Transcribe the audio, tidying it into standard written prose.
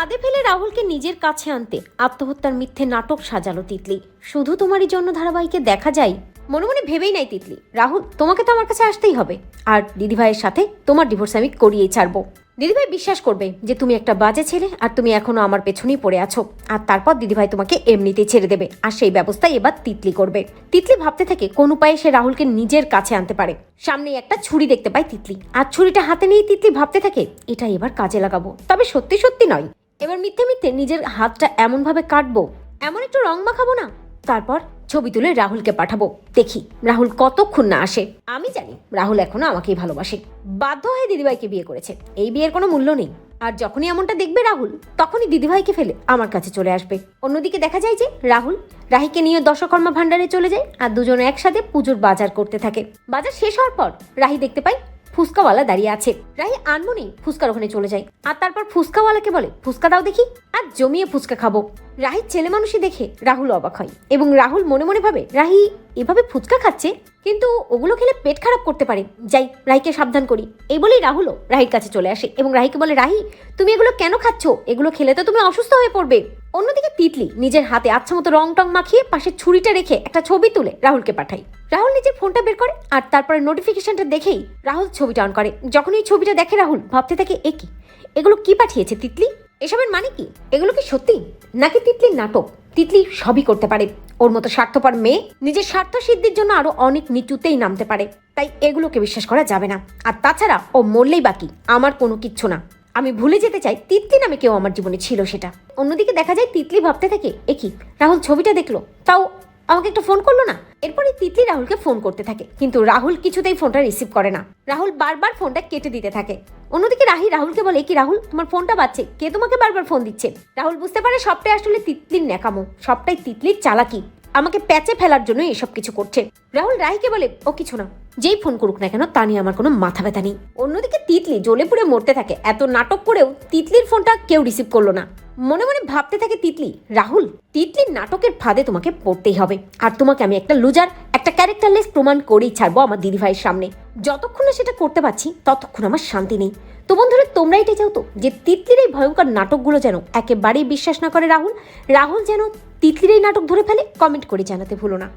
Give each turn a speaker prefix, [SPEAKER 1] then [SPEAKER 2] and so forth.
[SPEAKER 1] ফাঁদে ফেলে রাহুলকে নিজের কাছে আনতে আত্মহত্যার মিথ্যে নাটক সাজালো তিতলি। শুধু তোমারই জন্য ধারাবাহিকে দেখা যায়। মনে মনে ভেবেই নাই তিতলি, রাহুল তোমাকে তো আমার কাছে আসতেই হবে, আর দিদিভাইয়ের সাথে তোমার ডিভোর্স আমি করিয়েই ছাড়বো। দিদিভাই বিশ্বাস করবে যে তুমি একটা বাজে ছেলে আর তুমি এখনো আমার পেছনেই পড়ে আছো, আর তারপর দিদিভাই তোমাকে এমনিতেই ছেড়ে দেবে, আর সেই ব্যবস্থা এবার তিতলি করবে। তিতলি ভাবতে থাকে কোন উপায়ে সে রাহুলকে নিজের কাছে আনতে পারে। সামনে একটা ছুরি দেখতে পায় তিতলি, আর ছুরিটা হাতে নিয়ে তিতলি ভাবতে থাকে এটা এবার কাজে লাগাবো, তবে সত্যি সত্যি নয়, এবার মিথ্যে মিথ্যে নিজের হাতটা এমন ভাবে কাটবো, এমন একটু রং মাখাবো না, তারপর ছবি তুলে রাহুলকে পাঠাবো, দেখি রাহুল কতক্ষণ না আসে। আমি জানি রাহুল এখনো আমাকেই ভালোবাসে, বাধ্য হয়ে দিদিভাইকে বিয়ে করেছে, এই বিয়ের কোনো মূল্য নেই। আর যখনই এমনটা দেখবে রাহুল, তখনই দিদিভাইকে ফেলে আমার কাছে চলে আসবে। অন্যদিকে দেখা যায় যে রাহুল রাহিকে নিয়ে দশকর্মা ভান্ডারে চলে যায়, আর দুজনে একসাথে পুজোর বাজার করতে থাকে। বাজার শেষ হওয়ার পর রাহি দেখতে পায় ফুচকাওয়ালা দাঁড়িয়ে আছে। রাহি আনমনেই ফুচকার ওখানে চলে যায়, আর তারপর ফুচকাওয়ালাকে বলে ফুচকা দাও দেখি, আর জমিয়ে ফুচকা খাবো। রাহির ছেলে মানুষই দেখে রাহুল অবাক হয়, এবং রাহুল মনে মনে ভাবে রাহি এভাবে ফুচকা খাচ্ছে, কিন্তু ওগুলো খেলে পেট খারাপ করতে পারে, যাই রাহিকে সাবধান করি। এই বলেই রাহুলও রাহির কাছে চলে আসে এবং রাহিকে বলে রাহি তুমি এগুলো কেন খাচ্ছ, এগুলো খেলে তো তুমি অসুস্থ হয়ে পড়বে। অন্যদিকে তিতলি নিজের হাতে আচ্ছা মতো রং টং মাখিয়ে পাশে ছুরিটা রেখে একটা ছবি তুলে রাহুলকে পাঠায়। রাহুল নিজের ফোনটা বের করে, আর তারপরে নোটিফিকেশনটা দেখেই রাহুল ছবিটা অন করে। যখন এই ছবিটা দেখে রাহুল ভাবতে থাকে এগুলো কি পাঠিয়েছে তিতলি, এসবের মানে কি, এগুলো কি সত্যি নাকি তিতলির নাটক? তিতলি সবই করতে পারে, ওর মতো স্বার্থপর মেয়ে নিজের স্বার্থ সিদ্ধির জন্য আরো অনেক নিচুতেই নামতে পারে, তাই এগুলোকে বিশ্বাস করা যাবে না। আর তাছাড়া ও মরলেই বাকি, আমার কোনো কিচ্ছু না, আমি ভুলে যেতে চাই তিতলি নামে কেউ আমার জীবনে ছিল সেটা। অন্যদিকে দেখা যায় তিতলি ভাবতে থাকে রাহুল ছবিটা দেখলো, তাও আমাকে একটা ফোন করলো না। এরপরে তিতলি রাহুলকে ফোন করতে থাকে, কিন্তু রাহুল কিছুতেই ফোনটা রিসিভ করে না। রাহুল বারবার ফোনটা কেটে দিতে থাকে। অন্যদিকে রাহি রাহুলকে বলে রাহুল তোমার ফোনটা বাজছে, কে তোমাকে বারবার ফোন দিচ্ছে? রাহুল বুঝতে পারে সবটাই আসলে তিতলির ন্যাকামো, সবটাই তিতলির চালাকি, আমাকে প্যাচে ফেলার জন্য এসব কিছু করছে। রাহুল রাহিকে বলে ও কিছু না, যেই ফোন করুক না কেন তা নিয়ে আমার কোনো মাথা ব্যথা নেই। অন্যদিকে তিতলি জ্বলে পুড়ে মরতে থাকে, এত নাটক করেও তিতলির ফোনটা কেউ রিসিভ করলো না। মনে মনে ভাবতে থাকে তিতলি, রাহুল তিতলির নাটকের ফাঁদে তোমাকে পড়তেই হবে, আর তোমাকে আমি একটা লুজার, একটা ক্যারেক্টারলেস প্রমাণ করেই ছাড়বো আমার দিদিভাইয়ের সামনে। যতক্ষণ না সেটা করতে পারছি ততক্ষণ আমার শান্তি নেই। তো বন্ধুরা তোমরা এটা চাও তো যে তিতলির এই ভয়ঙ্কর নাটকগুলো যেন একেবারেই বিশ্বাস না করে রাহুল, রাহুল যেন তিতলির এই নাটক ধরে ফেলে? কমেন্ট করে জানাতে ভুলো না।